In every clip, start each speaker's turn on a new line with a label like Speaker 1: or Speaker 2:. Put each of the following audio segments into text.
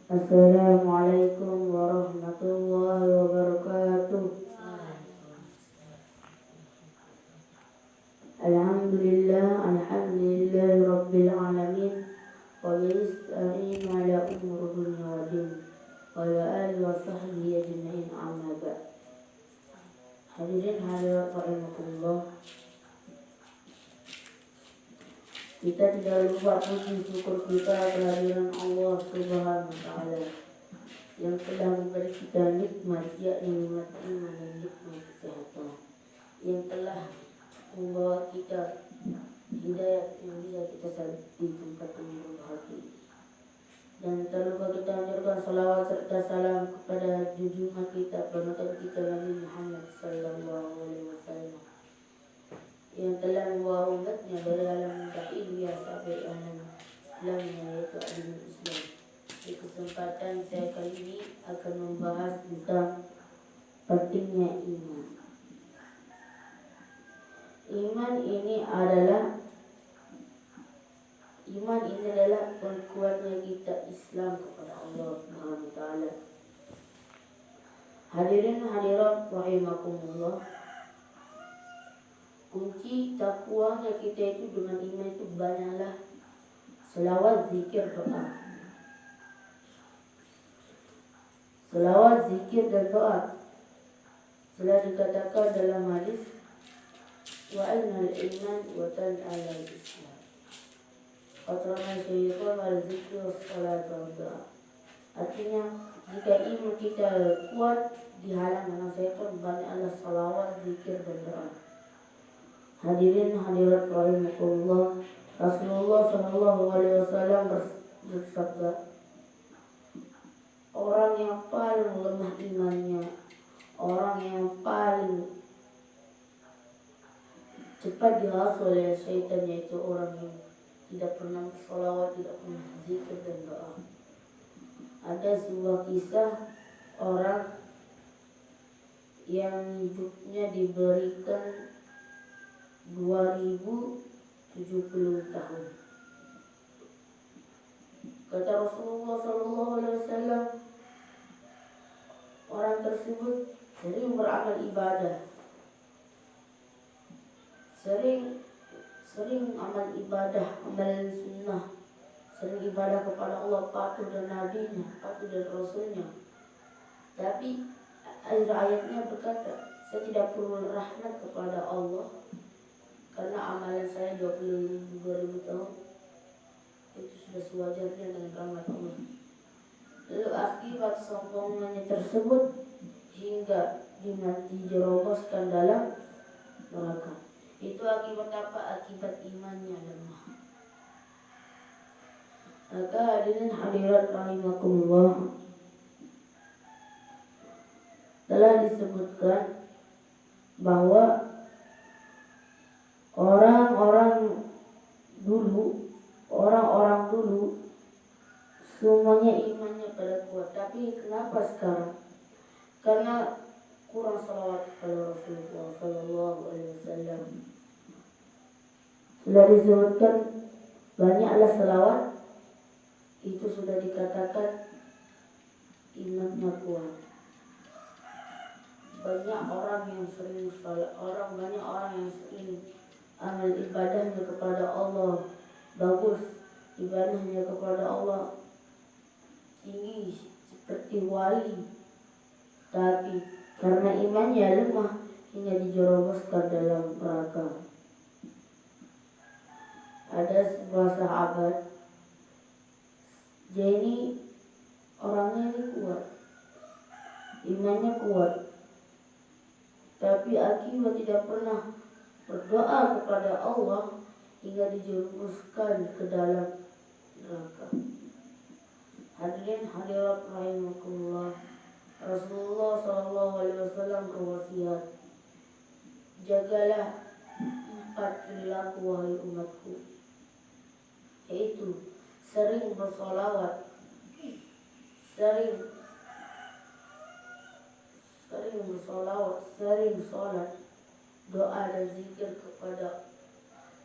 Speaker 1: Assalamualaikum warahmatullahi wabarakatuh. Alhamdulillah rabbil alamin. Wa bista'in ala umur dunya wa din. Wa ala alihi wa sahbihi ajma'in amma ba'd. Hadirin hadirat rahimakumullah. Kita tidak lupa puji syukur kita kehadiran Allah Subhanahu wa taala yang telah memberi kita nikmat, yakni nikmat iman dan nikmat kesehatan, yang telah membawa kita hidayah yang bisa kita sampai di tempat yang berbahagia. Dan tak lupa kita anjurkan salawat serta salam kepada junjungan kita, panutan kita Nabi Muhammad sallallahu alaihi wasallam, yang telah membawa umatnya dari alam jahiliyah sampai alam Islamnya, yaitu agama Islam. Di kesempatan saya kali ini akan membahas tentang pentingnya iman. Iman ini adalah kuatnya kita Islam kepada Allah Subhanahu wa taala. Hadirin hadirat rahimakumullah. Kunci takwanya kita itu dengan iman itu banyaklah selawat, zikir, doa. Selawat, zikir dan doa telah dikatakan dalam hadis wa innal iman wa tan'ala al-islam. Qatrama syaitan wal zikri was salat wa doa. Artinya jika iman kita kuat dihalang dengan syaitan, banyaklah selawat, zikir dan doa. Hadirin hadirat rahimakumullah, Rasulullah sallallahu alaihi wasallam bersabda, orang yang paling lemah imannya, orang yang paling cepat dihasut oleh syaitan, yaitu orang yang tidak pernah sholawat, tidak pernah zikir dan doa. Ada sebuah kisah orang yang hidupnya diberikan 2070 tahun. Kata Rasulullah sallallahu alaihi wasallam, orang tersebut sering beramal ibadah, sering amal ibadah, amalan sunnah, sering ibadah kepada Allah, patuh dan nabinya, patuh dan rasulnya. Tapi akhir ayatnya berkata, saya tidak perlu rahmat kepada Allah karena amalan saya 20.000 tahun itu sudah sewajarnya dengan rahmat Allah. Lalu akibat sombongannya tersebut hingga dijeroboskan dalam neraka. Itu akibat apa? Akibat imannya lemah. Maka hadirin hadirat rahimakumullah, telah disebutkan bahwa orang-orang dulu semuanya imannya pada kuat. Tapi kenapa sekarang? Karena kurang salawat kepada Rasulullah sallallahu alaihi wasallam. Sudah disebutkan banyaklah salawat, itu sudah dikatakan imannya kuat. Banyak orang yang sering amal ibadahnya kepada Allah bagus, ibadahnya kepada Allah tinggi seperti wali, tapi karena imannya lemah hingga dijeroboskan dalam neraka. Ada sebuah sahabat, jadi orangnya ini kuat, imannya kuat, tapi akibat tidak pernah berdoa kepada Allah hingga dijerumuskan ke dalam neraka. Hadirin hadirat rahimakumullah, Rasulullah sallallahu alaihi wasallam berwasiat, jagalah 4 perilaku wahai umatku, yaitu sering bersolawat, sering sholat, doa dan zikir kepada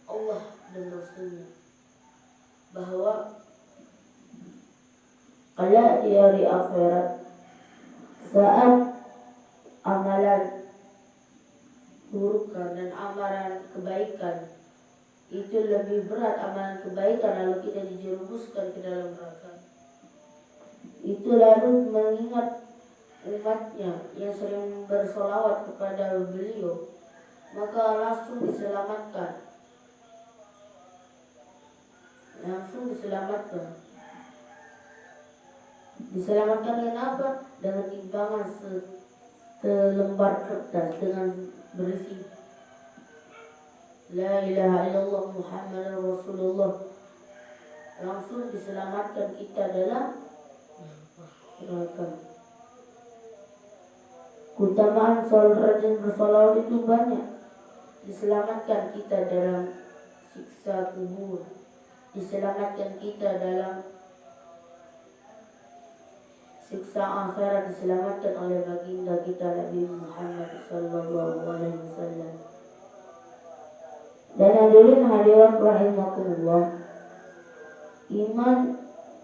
Speaker 1: Allah dan Rasulnya. Bahwa Kelak di hari akhirat, saat amalan keburukan dan amalan kebaikan itu lebih berat amalan kebaikan, lalu kita dijerumuskan ke dalam neraka. Itu lalu mengingat umatnya yang sering bersolawat kepada beliau, maka langsung diselamatkan. Diselamatkan dengan apa? Dengan timbangan selembar kertas dengan berisi La ilaha illallah Muhammadur Rasulullah. Langsung diselamatkan kita dalam neraka. Keutamaan rajin bersolawat itu banyak. Diselamatkan kita dalam siksa kubur, diselamatkan kita dalam siksa akhirat, diselamatkan oleh baginda kita Nabi Muhammad sallallahu alaihi wasallam. Dan hadirin rahimakumullah, iman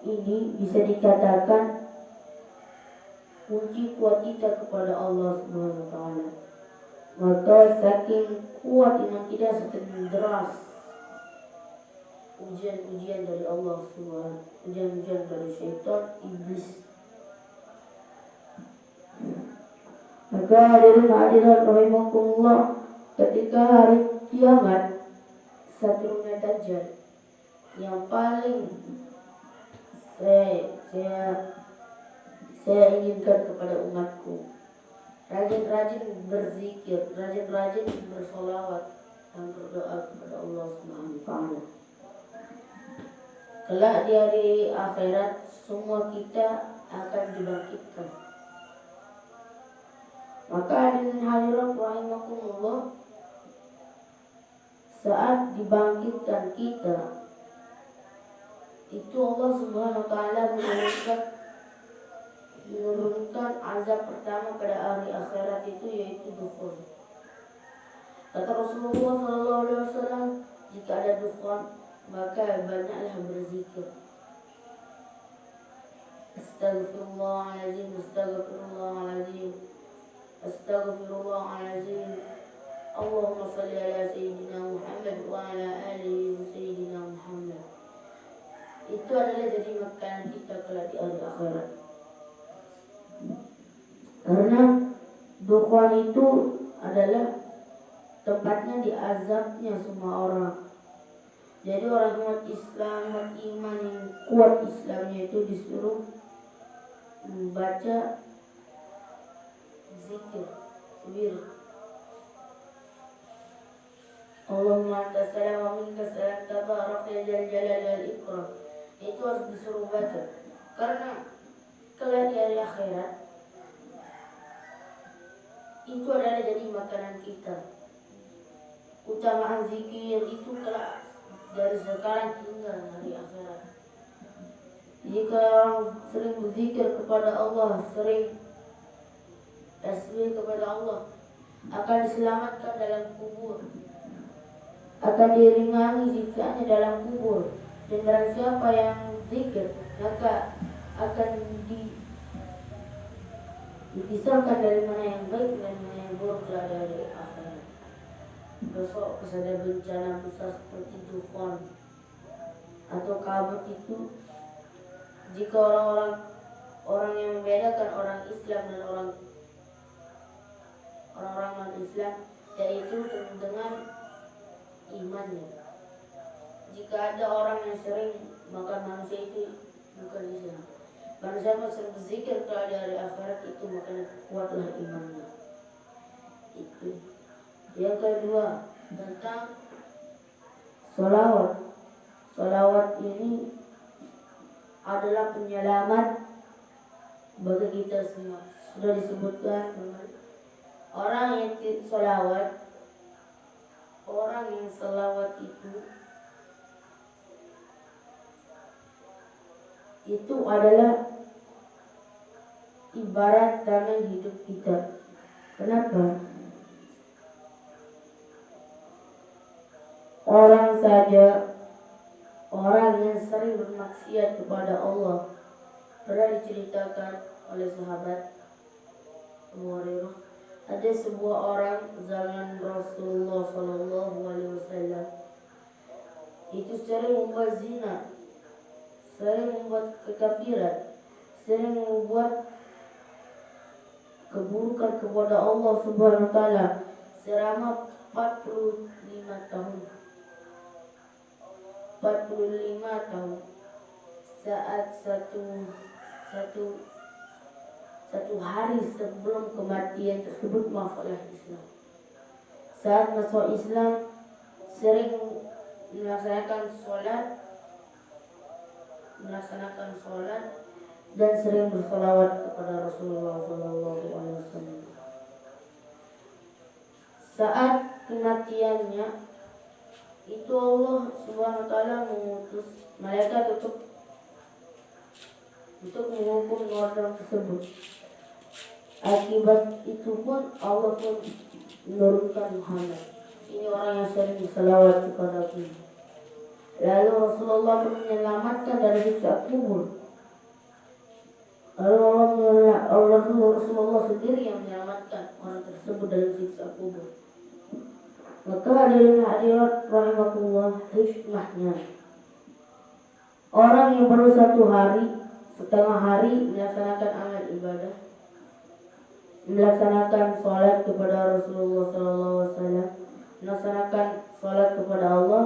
Speaker 1: ini bisa dikatakan kunci kuat kita kepada Allah Subhanahu wa taala. Maka saking kuat iman kita, saking deras ujian-ujian dari Allah Subhanahu, ujian-ujian dari syaitan, iblis. Maka hadirin rahimakumullah, ketika hari kiamat, Satruna Dajjal yang paling saya inginkan kepada umatku, rajin-rajin berzikir, rajin-rajin bersolawat dan berdoa kepada Allah Subhanahu wa taala. Kelak di hari akhirat semua kita akan dibangkitkan. Maka hadirin rahimakumullah, saat dibangkitkan kita, itu Allah Subhanahu wa taala menurunkan azab pertama pada hari akhirat itu, yaitu dukhan. Kata Rasulullah SAW, jika ada dukhan, maka banyaklah berzikir. Astaghfirullahaladzim, astaghfirullahaladzim, astaghfirullahaladzim. Allahumma salli ala Sayyidina Muhammad wa ala alihi Sayyidina Muhammad. Itu adalah jadi makanan kita kelak di hari akhirat. Karena dukhan itu adalah tempatnya diazabnya semua orang. Jadi orang umat Islam, umat iman yang kuat Islamnya itu disuruh membaca zikir, wird. Allahumma anta salam wa minka salam tabarak ya jal jalal wal ikram. Itu harus disuruh baca. Karena kelak di hari akhirat itu adalah jadi makanan kita. Utamaan zikir itu kelak dari sekarang hingga hari akhirat. Jika orang sering berzikir kepada Allah, sering tasbih kepada Allah, akan diselamatkan dalam kubur, akan diringangi siksaannya dalam kubur. Dan barang siapa yang zikir, maka akan dipisahkan dari mana yang baik dan mana yang buruk dari akhirat. Besok ada bencana besar seperti dukhan atau kabut itu, jika orang yang membedakan orang Islam dan orang non-Islam, yaitu dengan imannya. Jika ada orang yang sering makan manusia, itu bukan Islam. Manusia yang sering berzikir kalau di hari akhirat itu, maka kuatlah imannya. Itu. Yang kedua, tentang sholawat. Sholawat ini adalah penyelamat bagi kita semua. Sudah disebutkan orang yang sholawat, orang yang sholawat itu adalah ibarat tameng hidup kita. Kenapa? Orang yang sering bermaksiat kepada Allah, Pernah diceritakan oleh sahabat Abu Hurairah, ada sebuah orang zaman Rasulullah SAW itu sering membuat zina, sering membuat kekafiran, sering membuat keburukan kepada Allah Subhanahu wa taala selama 45 tahun. 45 tahun. Saat satu hari sebelum kematian tersebut masuklah Islam. Saat masuk Islam sering melaksanakan sholat dan sering bersolawat kepada Rasulullah SAW. Saat kematiannya itu Allah Subhanahu wa taala mengutus malaikat untuk menghukum orang tersebut. Akibat itu pun Allah pun menurunkan Muhammad. Ini orang yang sering bersalawat kepada aku. Lalu Rasulullah pun menyelamatkan dari siksa kubur. Lalu Rasulullah sendiri yang menyelamatkan orang tersebut dari siksa kubur. Maka hadirat rahimahullah, hikmahnya orang yang baru setengah hari melaksanakan amal ibadah, melaksanakan sholat kepada Rasulullah SAW, melaksanakan sholat kepada Allah,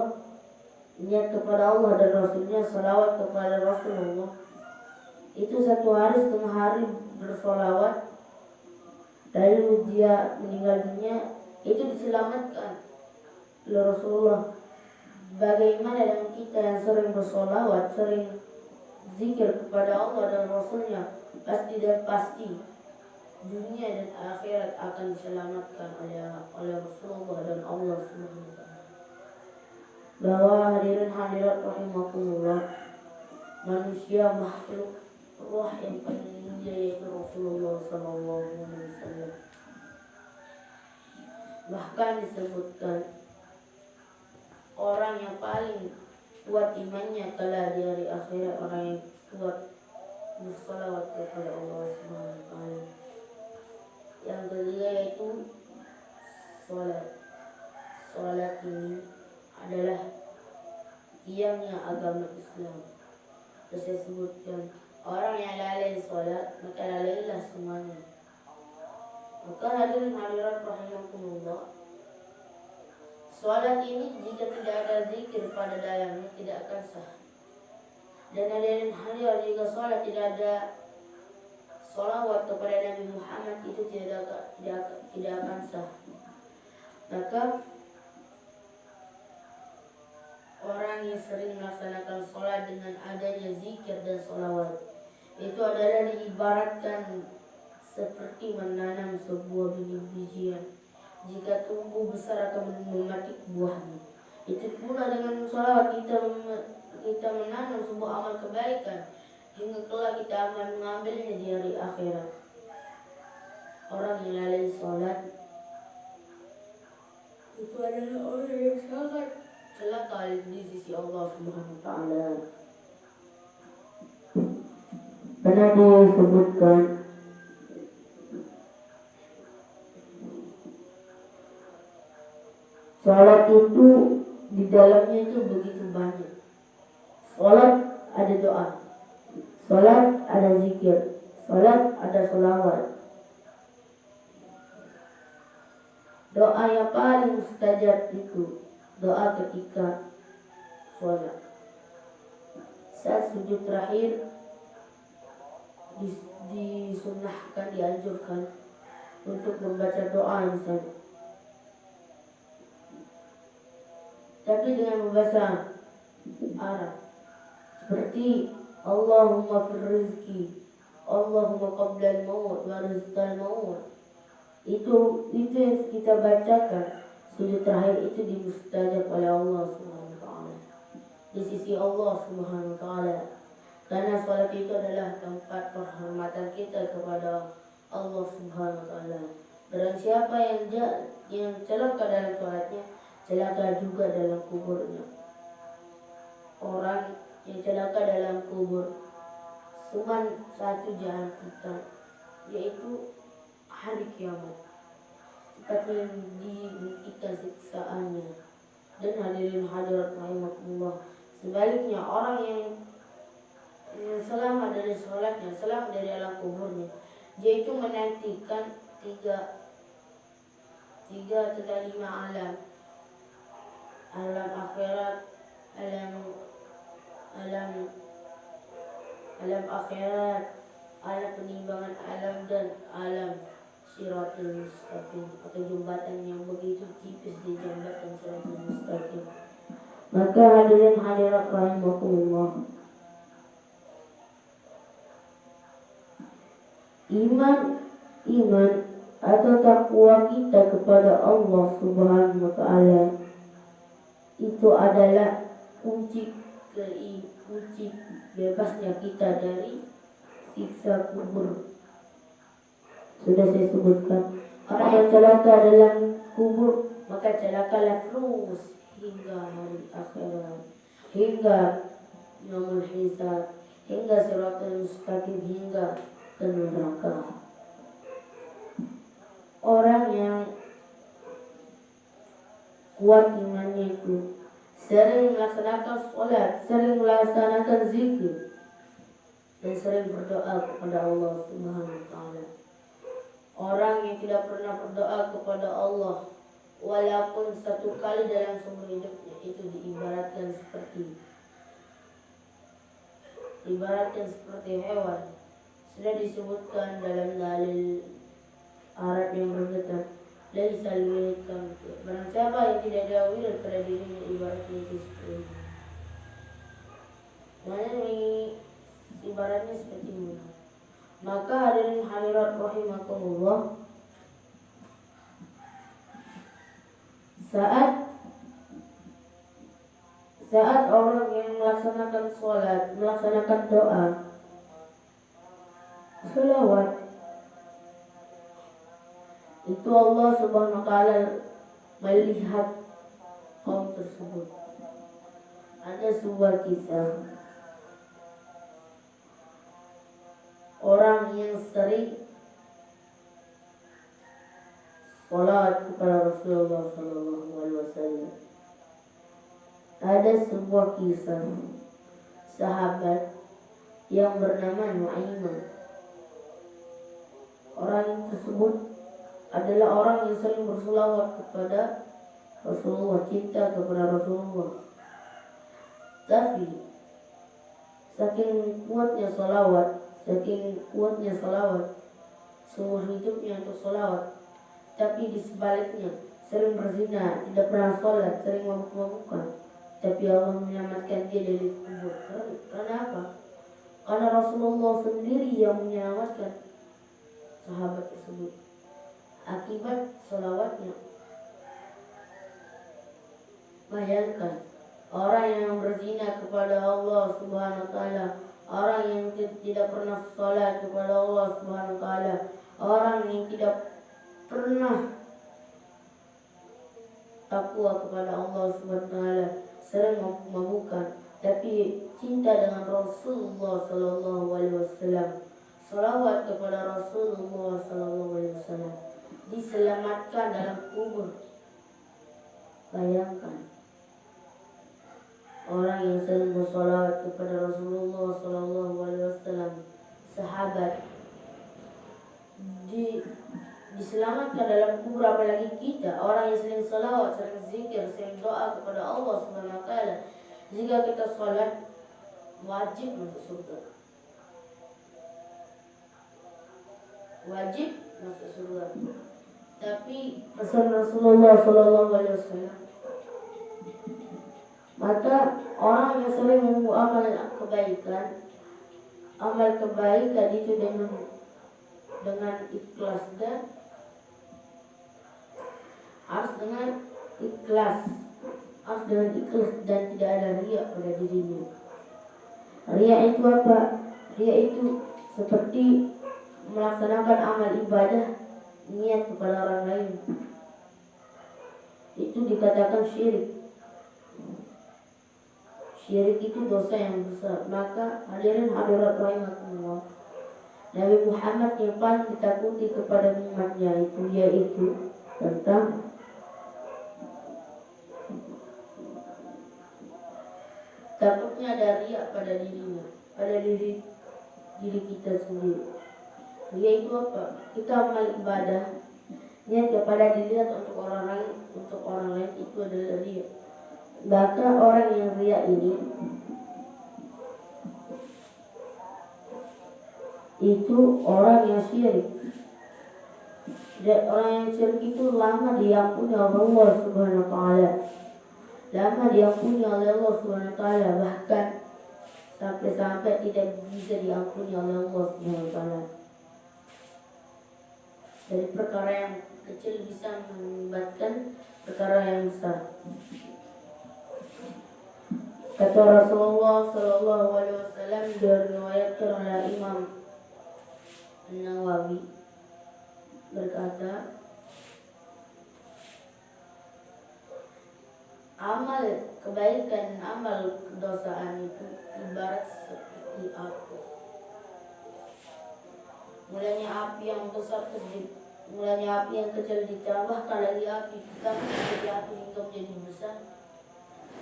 Speaker 1: niat kepada Allah dan Rasulnya, salawat kepada Rasulullah, itu satu hari setengah hari bersolawat, lalu dia meninggal dunia, itu diselamatkan oleh Rasulullah. Bagaimana dengan kita yang sering bersolawat, sering zikir kepada Allah dan Rasulnya, pasti dan pasti dunia dan akhirat akan diselamatkan oleh Rasulullah dan Allah Subhanahu wa taala. Bahwa hadirin hadirat rahimakumullah, manusia makhluk roh yang paling mulia yaitu Rasulullah SAW. Bahkan disebutkan orang yang paling kuat imannya kala di hari akhirat, orang yang kuat bersalawat kepada Allah Subhanahu wa taala. Yang ketiga yaitu sholat. Sholat ini adalah tiangnya agama Islam. Terus saya sebutkan, orang yang lalai sholat maka lalailah semuanya. Maka hadirin hadirat rahimakumullah, sholat ini jika tidak ada zikir pada dalamnya tidak akan sah. Dan hadirin hadirat, jika sholat tidak ada sholawat kepada Nabi Muhammad itu tidak akan sah. Maka orang yang sering melaksanakan sholat dengan adanya zikir dan sholawat itu adalah diibaratkan seperti menanam sebuah biji-bijian. Jika tumbuh besar akan memetik buahnya. Itu pula dengan sholawat kita menanam sebuah amal kebaikan hingga kelak kita akan mengambilnya di hari akhirat. Orang yang lalai sholat itu adalah orang yang sangat celaka di sisi Allah Subhanahu wa taala. Pernah disebutkan sholat itu di dalamnya itu begitu banyak. Sholat ada doa, sholat ada zikir, sholat ada sholawat. Doa yang paling mustajab itu doa ketika sholat. Saat sujud terakhir disunnahkan, dianjurkan untuk membaca doa misalnya. Tapi dengan bahasa Arab seperti Allahumma fir rizki, Allahumma qabla al-maut wa rizqal maut. Itu yang kita bacakan sujud terakhir itu dimustajab oleh Allah Subhanahu wa taala di sisi Allah Subhanahu wa taala. Karena salat itu adalah tempat penghormatan kita kepada Allah Subhanahu wa taala. Barang siapa yang celaka dalam salatnya, celaka juga dalam kuburnya. Orang yang celaka dalam kubur Cuman satu dinantikan, yaitu hari kiamat, tepatnya dihentikan siksaannya. Dan hadirin hadirat rahimakumullah, sebaliknya orang yang selamat dari sholatnya, selamat dari alam kuburnya, dia itu menantikan tiga atau lima alam akhirat, alam akhirat, alam penimbangan alam, dan alam Shiratul Mustaqim, atau jembatan yang begitu tipis di jembatan Shiratul Mustaqim. Maka hadirin hadirat rahimakumullah, iman atau takwa kita kepada Allah Subhanahu wa Ta'ala itu adalah kunci bebasnya kita dari siksa kubur. Sudah saya sebutkan, orang yang celaka dalam kubur maka celakalah terus hingga hari akhirat, hingga yaumul hisab, hingga Shiratul Mustaqim, hingga ke neraka. Orang yang kuat imannya itu sering melaksanakan sholat, sering melaksanakan zikir, dan sering berdoa kepada Allah Subhanahu wa Ta'ala. Orang yang tidak pernah berdoa kepada Allah walaupun satu kali dalam seumur hidupnya, itu diibaratkan seperti hewan. Sudah disebutkan dalam dalil Arab yang berkata, laisal wirid kamthil, barang siapa yang tidak ada wirid pada dirinya, ibaratnya itu seperti itu. Maknanya ibaratnya seperti itu. Maka hadirin hadirat rahimakumullah, saat orang yang melaksanakan sholat, melaksanakan doa, selawat, itu Allah Subhanahu wa Ta'ala melihat kaum tersebut. Ada sebuah kisah orang yang sering sholat kepada Rasulullah SAW. Ada sebuah kisah sahabat yang bernama Nu'aimah. Orang tersebut adalah orang yang sering berselawat kepada Rasulullah, cinta kepada Rasulullah. Tapi saking kuatnya salawat, seumur hidupnya untuk salawat, tapi di sebaliknya sering berzina, tidak pernah sholat, sering mabuk-mabukan. Tapi Allah menyelamatkan dia dari kubur. Karena apa? Karena Rasulullah sendiri yang menyelamatkan sahabat tersebut akibat salawatnya. Bayangkan orang yang berzina kepada Allah Subhanahu wa Ta'ala, orang yang tidak pernah sholat kepada Allah Subhanahu wa Ta'ala, orang yang tidak pernah takwa kepada Allah Subhanahu wa Ta'ala, sering mabuk-mabukan, tapi cinta dengan Rasulullah Sallallahu Alaihi Wasallam, salawat kepada Rasulullah Sallallahu Alaihi Wasallam, diselamatkan dalam kubur. Bayangkan orang yang sering bersalawat kepada Rasulullah Sallallahu Alaihi Wasallam, sahabat, diselamatkan dalam kubur. Apalagi kita, orang yang sering salawat, sering zikir, sering doa kepada Allah Subhanahu wa Ta'ala. Jika kita salat, wajib masuk surga. Wajib masuk surga. Tapi pesan Rasulullah Sallallahu Alaihi Wasallam, maka orang yang sering membuat amal kebaikan itu dengan ikhlas, dan harus dengan ikhlas dan tidak ada riya pada dirinya. Riya itu apa? Riya itu seperti melaksanakan amal ibadah niat kepada orang lain. Itu dikatakan syirik. Syirik itu dosa yang besar. Maka hadirin hadirat rahimakumullah, Nabi Muhammad yang paling ditakuti kepada umatnya itu yaitu tentang takutnya ada riya pada dirinya, pada diri kita sendiri. Riya itu apa? Kita amal ibadah niat kepada dilihat untuk orang lain itu adalah riya. Maka orang yang riya ini itu orang yang syirik. Dan orang yang syirik itu lama diampuni oleh Allah Subhanahu wa taala. Lama diampuni oleh Allah Subhanahu wa taala, bahkan sampai tidak bisa diampuni oleh Allah Subhanahu wa taala. Dari perkara yang kecil bisa mengakibatkan perkara yang besar. Kata Rasulullah sallallahu alaihi wasallam diriwayatkan oleh Imam Nawawi berkata, amal kebaikan, amal kedosaan itu ibarat seperti api. Mulanya api yang besar mulanya api yang kecil ditambahkan lagi api ditambah menjadi api hingga menjadi besar.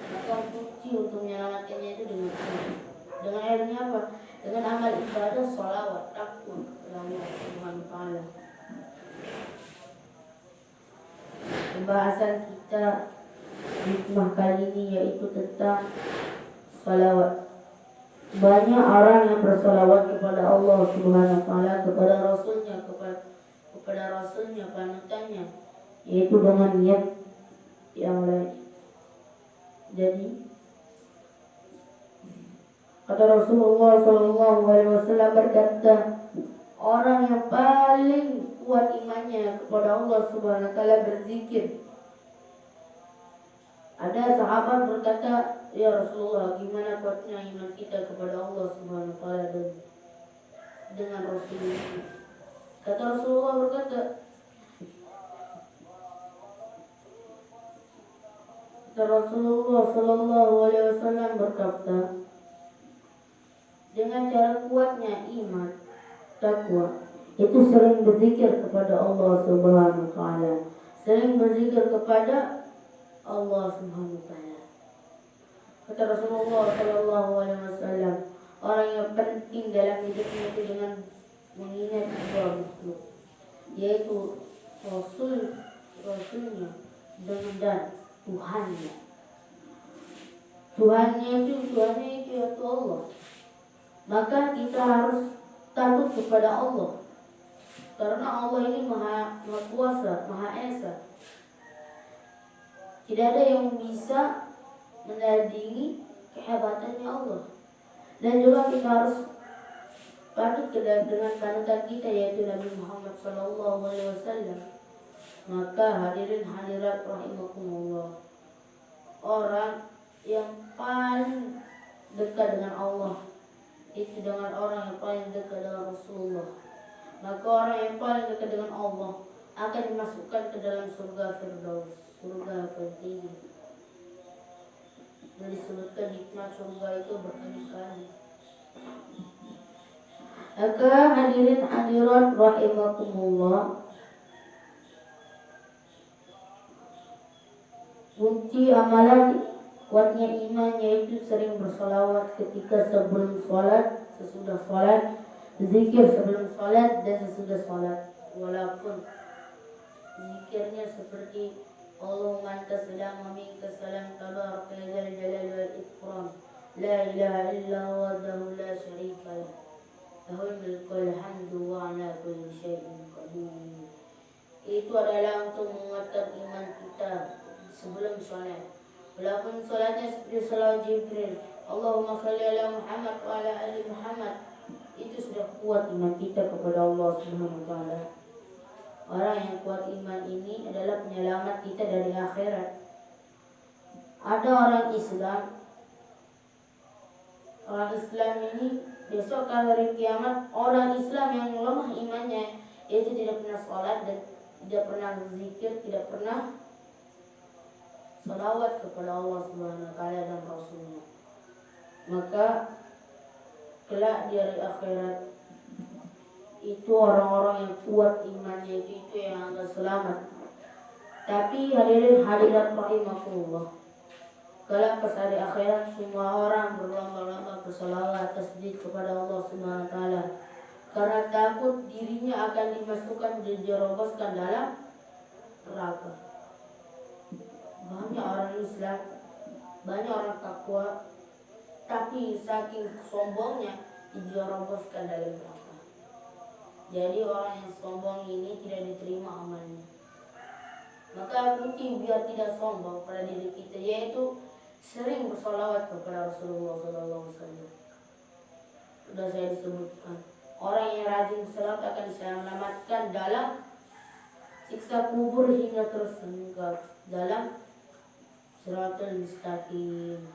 Speaker 1: Maka kunci untuk menyelamatkannya itu dengan airnya apa? Dengan amal ibadah, sholawat, takwa kepada Allah Subhanahu wa taala. Pembahasan kita hikmah kali ini yaitu tentang sholawat. Banyak orang yang bersolawat kepada Allah Subhanahu wa taala, kepada Rasulnya, panutannya, yaitu dengan niat yang lain. Jadi kata Rasulullah SAW berkata, orang yang paling kuat imannya kepada Allah Subhanahu wa taala berzikir. Ada sahabat berkata, ya Rasulullah, gimana kuatnya iman kita kepada Allah Subhanahu wa taala dan dengan Rasulullah? Kata Rasulullah berkata, Rasulullah sallallahu alaihi wasallam berkata, dengan cara kuatnya iman, takwa, itu sering berzikir kepada Allah Subhanahu wa taala, sering berzikir kepada Allah Subhanahu wa taala. Kata Rasulullah sallallahu alaihi wasallam, orang yang penting dalam hidupnya itu dengan mengingat dua makhluk, yaitu Rasulnya dan Tuhannya. Tuhannya itu yaitu Allah. Maka kita harus takut kepada Allah, karena Allah ini maha kuasa, maha esa. Tidak ada yang bisa menandingi kehebatannya Allah. Dan juga kita harus patut dengan panutan kita yaitu Nabi Muhammad SAW. Maka hadirin hadirat rahimakumullah, orang yang paling dekat dengan Allah itu dengan orang yang paling dekat dengan Rasulullah. Maka orang yang paling dekat dengan Allah akan dimasukkan ke dalam surga Firdaus, surga tertinggi. Dan disebutkan nikmat surga itu berkali-kali. Maka hadirin hadirat rahimakumullah, kunci amalan kuatnya iman yaitu sering bersolawat ketika sebelum sholat, sesudah sholat, zikir sebelum sholat dan sesudah sholat. Walaupun zikirnya seperti Allahumma anta salam wa minka salam tabaraka ya dzal jalali wal ikram, la ilaha illa huwa wahdahu la syarika lah, lahul mulku wal hamdu wa ala kulli syai'in qadir. Itu adalah untuk menguatkan iman kita sebelum sholat. Walaupun sholatnya seperti salat Jibril, Allahumma sholli ala Muhammad wa ala ali Muhammad, itu sudah kuat iman kita kepada Allah Subhanahu wa taala. Orang yang kuat iman ini adalah penyelamat kita dari akhirat. Ada orang Islam ini besok hari kiamat, orang Islam yang lemah imannya, yaitu tidak pernah sholat dan tidak pernah zikir, tidak pernah salawat kepada Allah Subhanahu wa taala dan Rasulnya. maka kelak di hari akhirat itu orang-orang yang kuat imannya itu yang akan selamat. Tapi hadirin hadirat rahimakumullah, kelak pas hari akhirat semua orang berlomba-lomba berselawat tasbih kepada Allah Subhanahu wa taala karena takut dirinya akan dimasukkan dijeroboskan dalam neraka. Banyak orang Islam, banyak orang takwa, tapi saking sombongnya dijeroboskan dalam neraka. Jadi orang yang sombong ini tidak diterima amalnya. Maka kunci biar tidak sombong pada diri kita yaitu sering bersolawat kepada Rasulullah SAW. Sudah saya disebutkan, orang yang rajin bersolawat akan diselamatkan dalam siksa kubur hingga terus hingga dalam Siratul Mustaqim.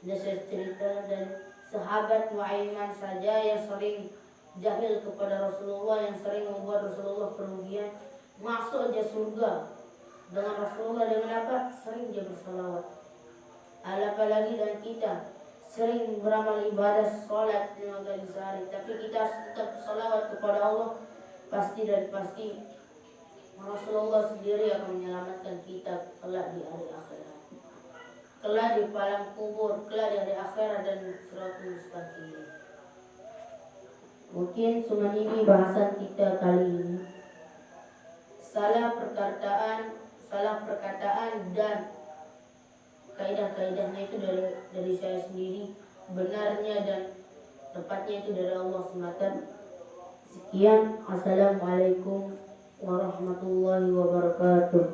Speaker 1: Dan saya cerita dari sahabat Nuaiman saja yang sering jahil kepada Rasulullah, yang sering membuat Rasulullah kerugian, masuk aja surga dengan Rasulullah dengan apa? Sering dia bersalawat. Apalagi dan kita sering beramal ibadah sholat 5 kali sehari, tapi kita tetap salawat kepada Allah, pasti dan pasti Rasulullah sendiri akan menyelamatkan kita kelak di hari akhirat, kelak di padang kubur, kelak di hari akhirat dan Siratul Mustaqim. Mungkin cuma ini bahasan kita kali ini. Salah perkataan dan kaidah-kaidahnya itu dari saya sendiri, benarnya dan tepatnya itu dari Allah semata. Sekian, assalamualaikum warahmatullahi wabarakatuh.